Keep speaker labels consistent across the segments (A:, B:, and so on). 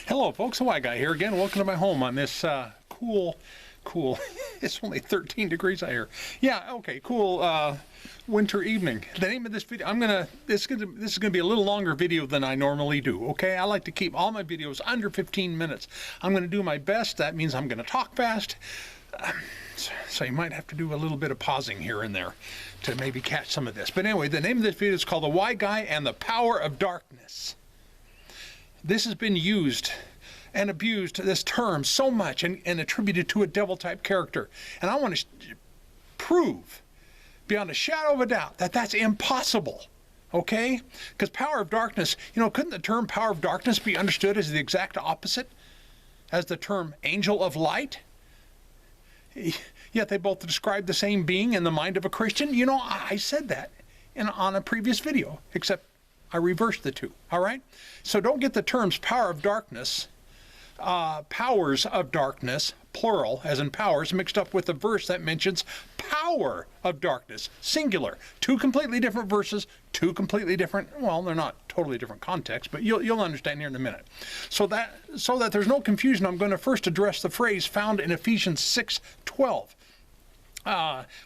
A: Hello folks, Hawaii Guy here again. Welcome to my home on this cool, it's only 13 degrees out here. Yeah, okay, cool winter evening. The name of this video, this is gonna be a little longer video than I normally do, okay? I like to keep all my videos under 15 minutes. I'm gonna do my best. That means I'm gonna talk fast. So you might have to do a little bit of pausing here and there to maybe catch some of this. But anyway, the name of this video is called The Hawaii Guy and the Power of Darkness. This has been used and abused, this term, so much and attributed to a devil-type character. And I want to prove, beyond a shadow of a doubt, that that's impossible, okay? Because power of darkness, couldn't the term power of darkness be understood as the exact opposite as the term angel of light? Yet they both describe the same being in the mind of a Christian. I said that on a previous video, except I reversed the two, all right? So don't get the terms power of darkness, powers of darkness, plural, as in powers, mixed up with the verse that mentions power of darkness, singular. Two completely different verses, two completely different, well, they're not totally different contexts, but you'll understand here in a minute. So that there's no confusion, I'm going to first address the phrase found in Ephesians 6:12.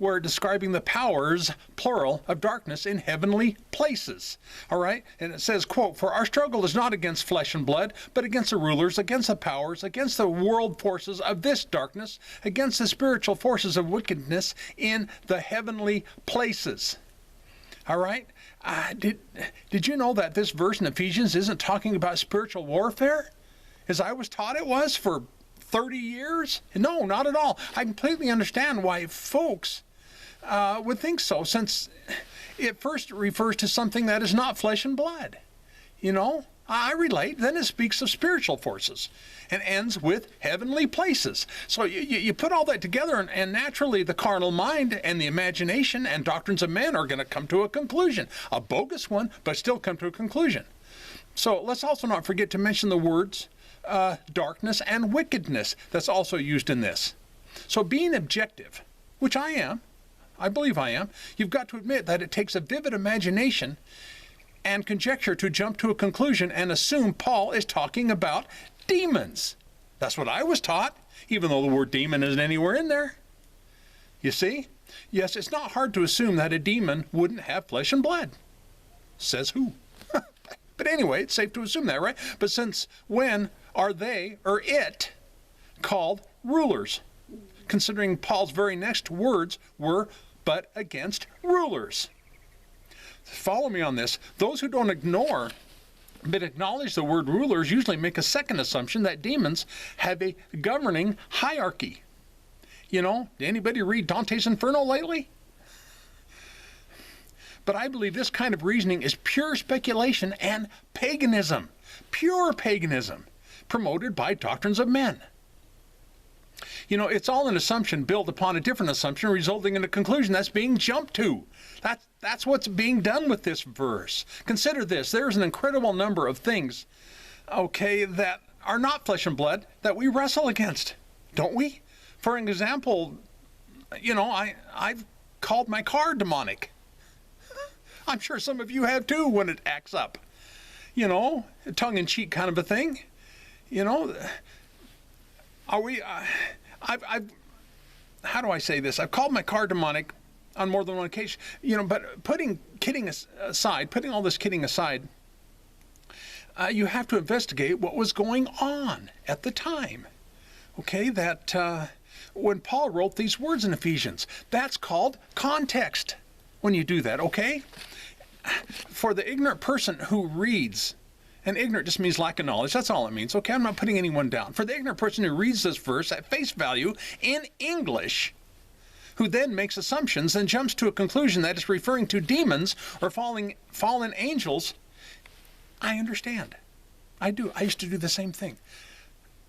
A: We're describing the powers, plural, of darkness in heavenly places. All right? And it says, quote, "For our struggle is not against flesh and blood, but against the rulers, against the powers, against the world forces of this darkness, against the spiritual forces of wickedness in the heavenly places." All right? Did you know that this verse in Ephesians isn't talking about spiritual warfare, as I was taught it was for 30 years? No, not at all. I completely understand why folks would think so, since it first refers to something that is not flesh and blood. I relate. Then it speaks of spiritual forces and ends with heavenly places. So you put all that together, and naturally the carnal mind and the imagination and doctrines of men are going to come to a conclusion. A bogus one, but still come to a conclusion. So let's also not forget to mention the words darkness and wickedness that's also used in this. So being objective, which I am, I believe I am, you've got to admit that it takes a vivid imagination and conjecture to jump to a conclusion and assume Paul is talking about demons. That's what I was taught, even though the word demon isn't anywhere in there. You see? Yes, it's not hard to assume that a demon wouldn't have flesh and blood. Says who? But anyway, it's safe to assume that, right? But since when are they, or it, called rulers? Considering Paul's very next words were, "but against rulers." Follow me on this. Those who don't ignore but acknowledge the word rulers usually make a second assumption that demons have a governing hierarchy. Did anybody read Dante's Inferno lately? But I believe this kind of reasoning is pure speculation and paganism. Pure paganism, promoted by doctrines of men. It's all an assumption built upon a different assumption, resulting in a conclusion that's being jumped to. That's what's being done with this verse. Consider this. There's an incredible number of things, that are not flesh and blood that we wrestle against, don't we? For an example, I've called my car demonic. I'm sure some of you have too when it acts up. A tongue-in-cheek kind of a thing. Are we, how do I say this? I've called my car demonic on more than one occasion, but putting all this kidding aside, you have to investigate what was going on at the time. When Paul wrote these words in Ephesians, that's called context when you do that, okay? For the ignorant person who reads, and ignorant just means lack of knowledge, that's all it means, okay? I'm not putting anyone down. For the ignorant person who reads this verse at face value in English, who then makes assumptions and jumps to a conclusion that is referring to demons or fallen angels, I understand. I do. I used to do the same thing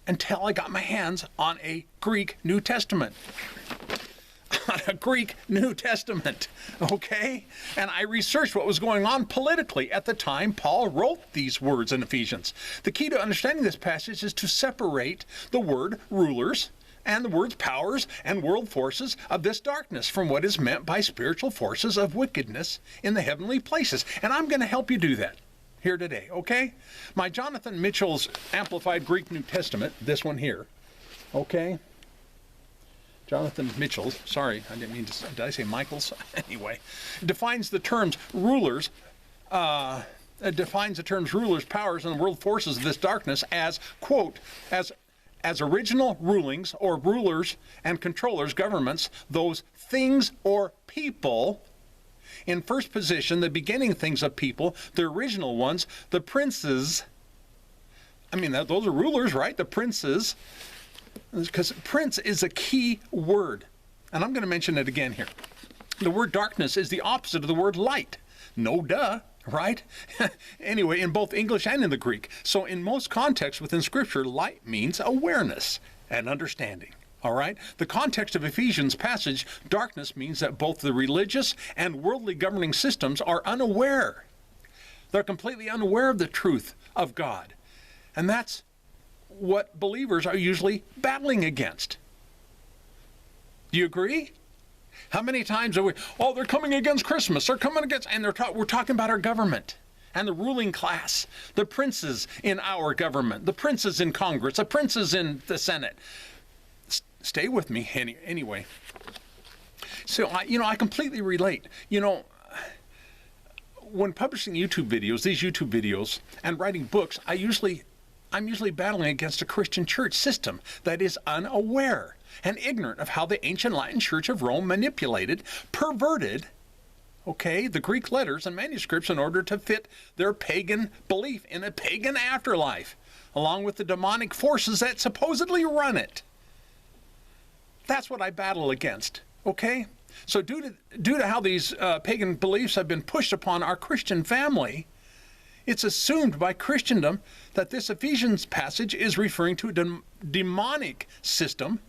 A: until I got my hands on a Greek New Testament. A Greek New Testament, okay? And I researched what was going on politically at the time Paul wrote these words in Ephesians. The key to understanding this passage is to separate the word rulers and the words powers and world forces of this darkness from what is meant by spiritual forces of wickedness in the heavenly places. And I'm going to help you do that. here today, okay? My Jonathan Mitchell's Amplified Greek New Testament, this one here, okay? Jonathan Mitchell's, sorry, I didn't mean to, did I say Michael's? Anyway, defines the terms rulers, powers, and world forces of this darkness as, quote, as original rulings or rulers and controllers, governments, those things or people. In first position, the beginning things of people, the original ones, the princes. I mean, those are rulers, right? The princes. Because prince is a key word. And I'm going to mention it again here. The word darkness is the opposite of the word light. No duh, right? Anyway, in both English and in the Greek. So in most contexts within Scripture, light means awareness and understanding. All right? The context of Ephesians passage, darkness means that both the religious and worldly governing systems are unaware. They're completely unaware of the truth of God. And that's what believers are usually battling against. Do you agree? How many times are we, oh, they're coming against Christmas, they're coming against, and we're talking about our government and the ruling class, the princes in our government, the princes in Congress, the princes in the Senate. Stay with me anyway. So, I completely relate. When publishing YouTube videos, these YouTube videos, and writing books, I'm usually battling against a Christian church system that is unaware and ignorant of how the ancient Latin Church of Rome manipulated, perverted, the Greek letters and manuscripts in order to fit their pagan belief in a pagan afterlife, along with the demonic forces that supposedly run it. That's what I battle against, okay? So due to how these pagan beliefs have been pushed upon our Christian family, it's assumed by Christendom that this Ephesians passage is referring to a demonic system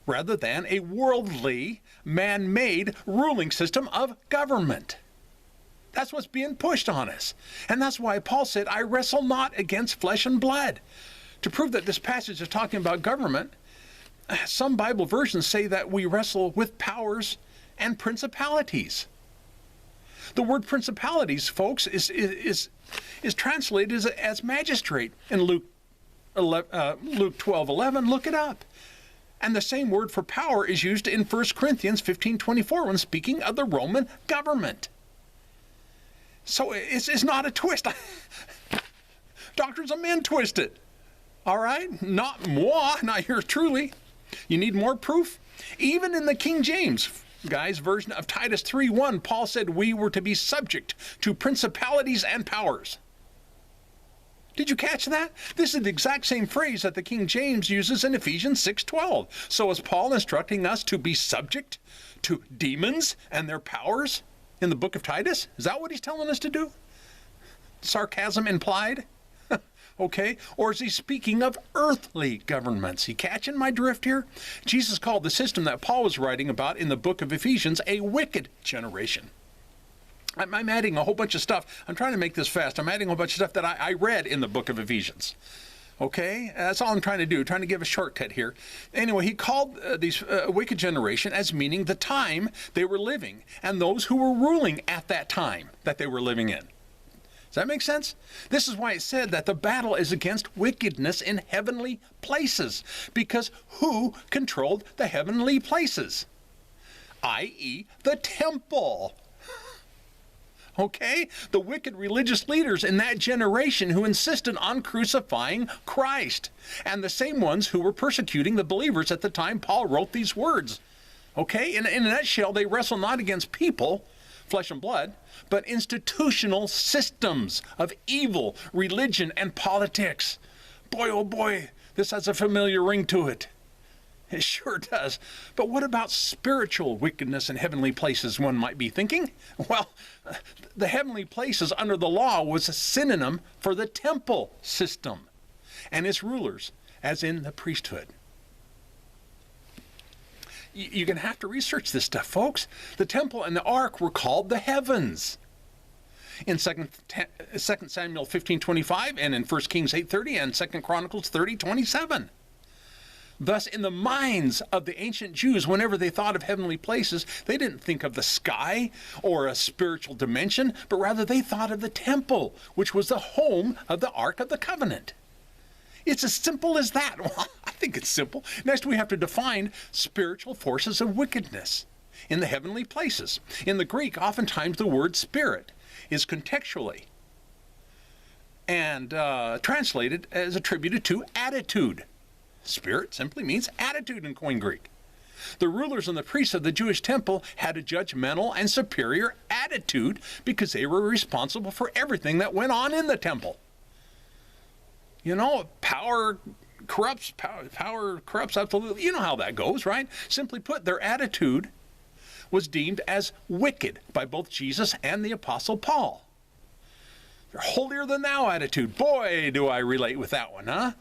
A: rather than a worldly, man-made ruling system of government. That's what's being pushed on us. And that's why Paul said, I wrestle not against flesh and blood. To prove that this passage is talking about government, some Bible versions say that we wrestle with powers and principalities. The word principalities, folks, is translated as magistrate in Luke 12:11. Look it up. And the same word for power is used in 1 Corinthians 15:24 when speaking of the Roman government. So it's not a twist. Doctrines of men twist it. All right? Not moi, not yours truly. You need more proof? Even in the King James, guys, version of Titus 3:1, Paul said we were to be subject to principalities and powers. Did you catch that? This is the exact same phrase that the King James uses in Ephesians 6:12. So is Paul instructing us to be subject to demons and their powers in the book of Titus? Is that what he's telling us to do? Sarcasm implied? Okay? Or is he speaking of earthly governments? You catching my drift here? Jesus called the system that Paul was writing about in the book of Ephesians a wicked generation. I'm adding a whole bunch of stuff. I'm trying to make this fast. I'm adding a whole bunch of stuff that I read in the book of Ephesians. Okay? That's all I'm trying to do, trying to give a shortcut here. Anyway, he called these wicked generation as meaning the time they were living and those who were ruling at that time that they were living in. Does that make sense? This is why it said that the battle is against wickedness in heavenly places. Because who controlled the heavenly places? I.e., the temple. Okay? The wicked religious leaders in that generation who insisted on crucifying Christ. And the same ones who were persecuting the believers at the time Paul wrote these words. Okay? In a nutshell, they wrestle not against people, flesh and blood, but institutional systems of evil, religion, and politics. Boy, oh boy, this has a familiar ring to it. It sure does. But what about spiritual wickedness in heavenly places, one might be thinking? Well, the heavenly places under the law was a synonym for the temple system and its rulers, as in the priesthood. You're going to have to research this stuff, folks. The temple and the ark were called the heavens. In 2 Samuel 15:25 and in 1 Kings 8:30 and 2 Chronicles 30:27. Thus, in the minds of the ancient Jews, whenever they thought of heavenly places, they didn't think of the sky or a spiritual dimension, but rather they thought of the temple, which was the home of the Ark of the Covenant. It's as simple as that. Well, I think it's simple. Next, we have to define spiritual forces of wickedness in the heavenly places. In the Greek, oftentimes the word spirit is contextually and translated as attributed to attitude. Spirit simply means attitude in Koine Greek. The rulers and the priests of the Jewish temple had a judgmental and superior attitude because they were responsible for everything that went on in the temple. You know, power corrupts absolutely. You know how that goes, right? Simply put, their attitude was deemed as wicked by both Jesus and the Apostle Paul. Their holier than thou attitude. Boy, do I relate with that one, huh?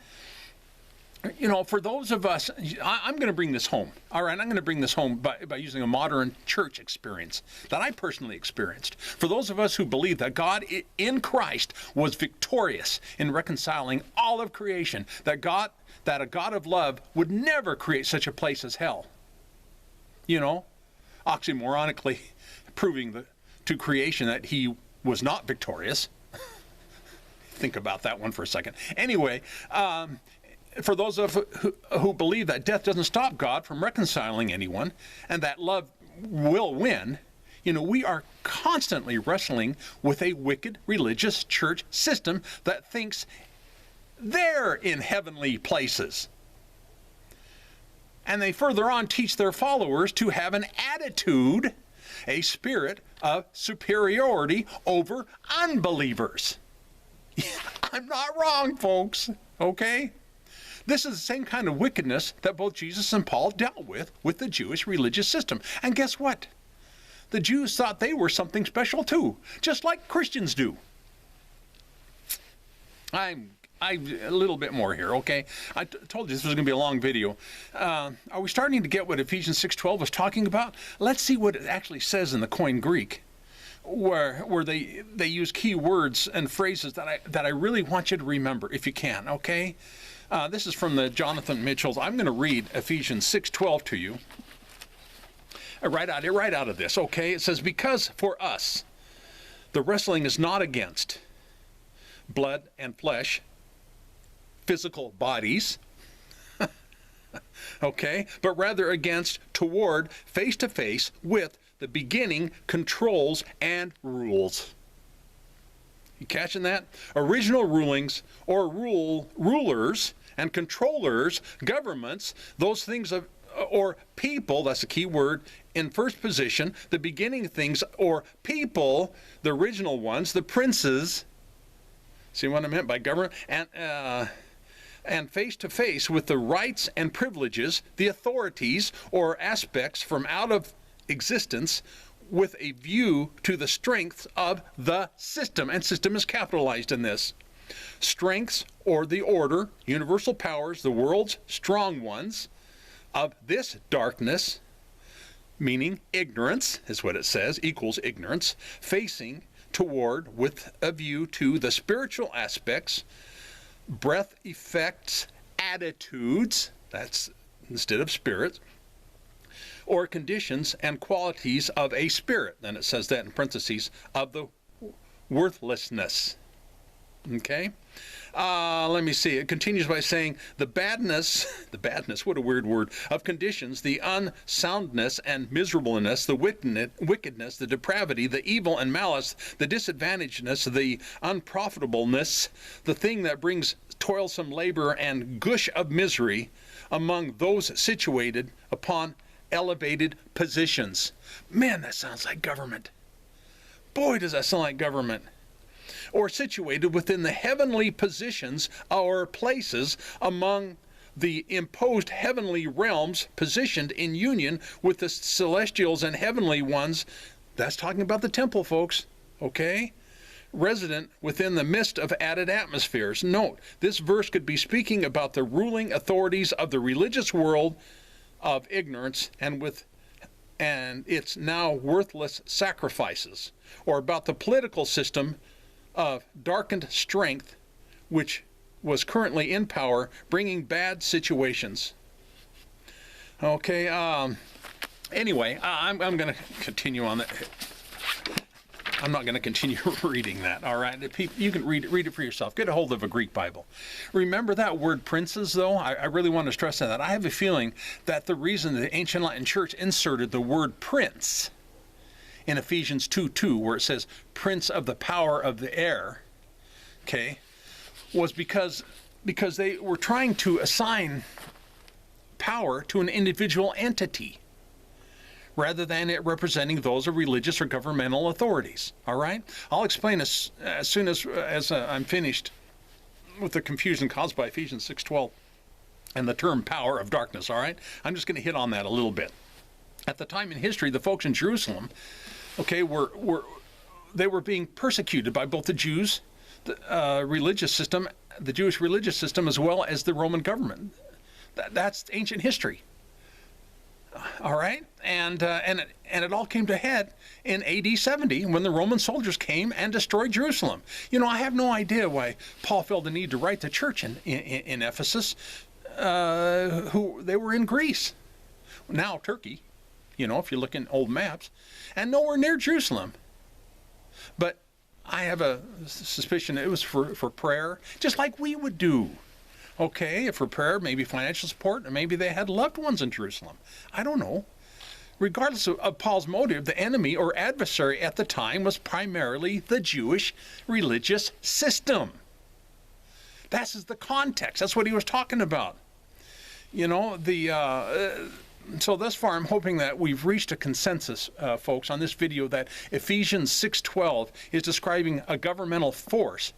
A: You know, for those of us, I'm going to bring this home. All right, I'm going to bring this home by using a modern church experience that I personally experienced. For those of us who believe that God in Christ was victorious in reconciling all of creation, that a God of love would never create such a place as hell. You know, oxymoronically proving to creation that he was not victorious. Think about that one for a second. Anyway, for those who believe that death doesn't stop God from reconciling anyone and that love will win, you know, we are constantly wrestling with a wicked religious church system that thinks they're in heavenly places. And they further on teach their followers to have an attitude, a spirit of superiority over unbelievers. I'm not wrong, folks, okay? This is the same kind of wickedness that both Jesus and Paul dealt with the Jewish religious system. And guess what? The Jews thought they were something special too, just like Christians do. I'm a little bit more here, okay? I told you this was going to be a long video. Are we starting to get what Ephesians 6:12 was talking about? Let's see what it actually says in the Koine Greek, where they use key words and phrases that I really want you to remember, if you can, okay? This is from the Jonathan Mitchells. I'm going to read Ephesians 6:12 to you. Right out of this, okay? It says, because for us, the wrestling is not against blood and flesh, physical bodies, okay, but rather toward face to face with the beginning controls and rules. You catching that? Original rulings or rulers and controllers, governments, those things or people, that's the key word, in first position, the beginning things or people, the original ones, the princes. See what I meant by government? And face to face with the rights and privileges, the authorities or aspects from out of existence with a view to the strengths of the system. And system is capitalized in this. Strengths or the order, universal powers, the world's strong ones of this darkness, meaning ignorance is what it says, equals ignorance, facing toward with a view to the spiritual aspects, breath effects, attitudes, that's instead of spirits, or conditions and qualities of a spirit. Then it says that in parentheses, of the worthlessness. Okay? Let me see. It continues by saying the badness, what a weird word, of conditions, the unsoundness and miserableness, the wickedness, the depravity, the evil and malice, the disadvantagedness, the unprofitableness, the thing that brings toilsome labor and gush of misery among those situated upon elevated positions. Man, that sounds like government. Boy, does that sound like government. Or situated within the heavenly positions or places among the imposed heavenly realms, positioned in union with the celestials and heavenly ones. That's talking about the temple, folks, okay? Resident within the midst of added atmospheres. Note, this verse could be speaking about the ruling authorities of the religious world of ignorance and its now worthless sacrifices, or about the political system of darkened strength which was currently in power, bringing bad situations. Okay, anyway, I'm going to continue on that. I'm not going to continue reading that, all right? You can read it for yourself. Get a hold of a Greek Bible. Remember that word princes, though? I really want to stress on that. I have a feeling that the reason the ancient Latin church inserted the word prince in Ephesians 2:2, where it says, prince of the power of the air, okay, was because they were trying to assign power to an individual entity, rather than it representing those of religious or governmental authorities. All right? I'll explain as soon as I'm finished with the confusion caused by Ephesians 6:12 and the term power of darkness. All right? I'm just going to hit on that a little bit. At the time in history, the folks in Jerusalem, okay, they were being persecuted by both the Jews, the religious system, the Jewish religious system, as well as the Roman government. That's ancient history. All right, and it all came to head in AD 70 when the Roman soldiers came and destroyed Jerusalem. You know, I have no idea why Paul felt the need to write the church in Ephesus, who they were in Greece, now Turkey. You know, if you look in old maps, and nowhere near Jerusalem. But I have a suspicion it was for prayer, just like we would do. Okay, for prayer, maybe financial support, and maybe they had loved ones in Jerusalem. I don't know. Regardless of Paul's motive, the enemy or adversary at the time was primarily the Jewish religious system. That's the context. That's what he was talking about. You know, so thus far, I'm hoping that we've reached a consensus, folks, on this video that Ephesians 6:12 is describing a governmental force,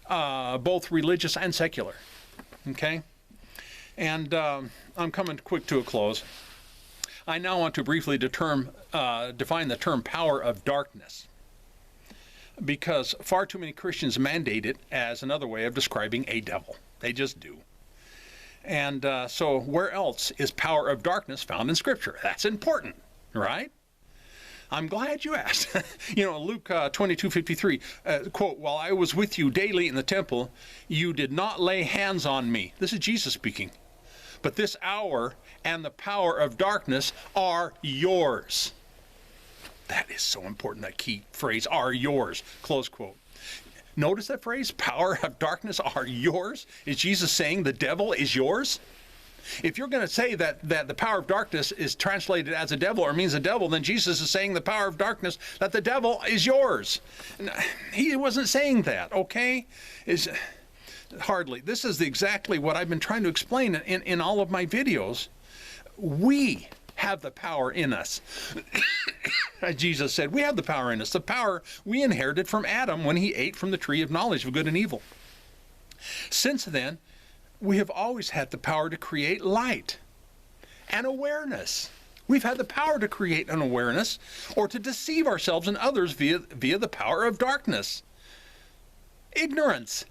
A: both religious and secular. Okay, and I'm coming quick to a close. I now want to briefly define the term power of darkness, because far too many Christians mandate it as another way of describing a devil. They just do. And so where else is power of darkness found in Scripture? That's important, right? I'm glad you asked. You know, Luke 22:53, quote, while I was with you daily in the temple, you did not lay hands on me. This is Jesus speaking. But this hour and the power of darkness are yours. That is so important, that key phrase, are yours, close quote. Notice that phrase, power of darkness are yours? Is Jesus saying the devil is yours? If you're going to say that the power of darkness is translated as a devil or means a devil, then Jesus is saying the power of darkness, that the devil is yours. He wasn't saying that, okay? Hardly. This is exactly what I've been trying to explain in all of my videos. We have the power in us. Jesus said, we have the power in us, the power we inherited from Adam when he ate from the tree of knowledge of good and evil. Since then, we have always had the power to create light and awareness. We've had the power to create an awareness or to deceive ourselves and others via the power of darkness. Ignorance.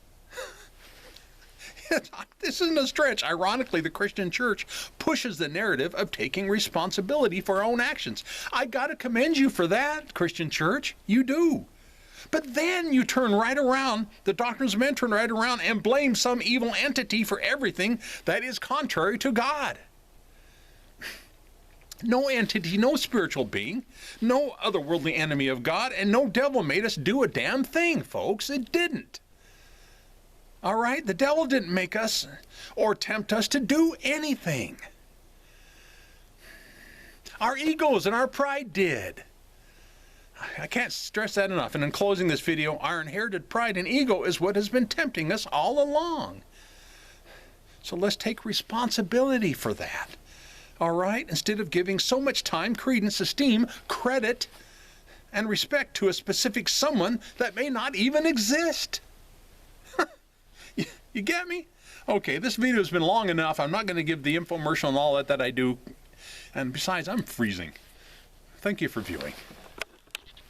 A: This isn't a stretch. Ironically, the Christian church pushes the narrative of taking responsibility for our own actions. I got to commend you for that, Christian church. You do. But then you turn right around, the doctrines of men turn right around and blame some evil entity for everything that is contrary to God. No entity, no spiritual being, no otherworldly enemy of God, and no devil made us do a damn thing, folks. It didn't. All right? The devil didn't make us or tempt us to do anything. Our egos and our pride did. I can't stress that enough. And in closing this video, our inherited pride and ego is what has been tempting us all along. So let's take responsibility for that. All right? Instead of giving so much time, credence, esteem, credit, and respect to a specific someone that may not even exist. You get me? Okay, this video has been long enough. I'm not going to give the infomercial and all that I do. And besides, I'm freezing. Thank you for viewing.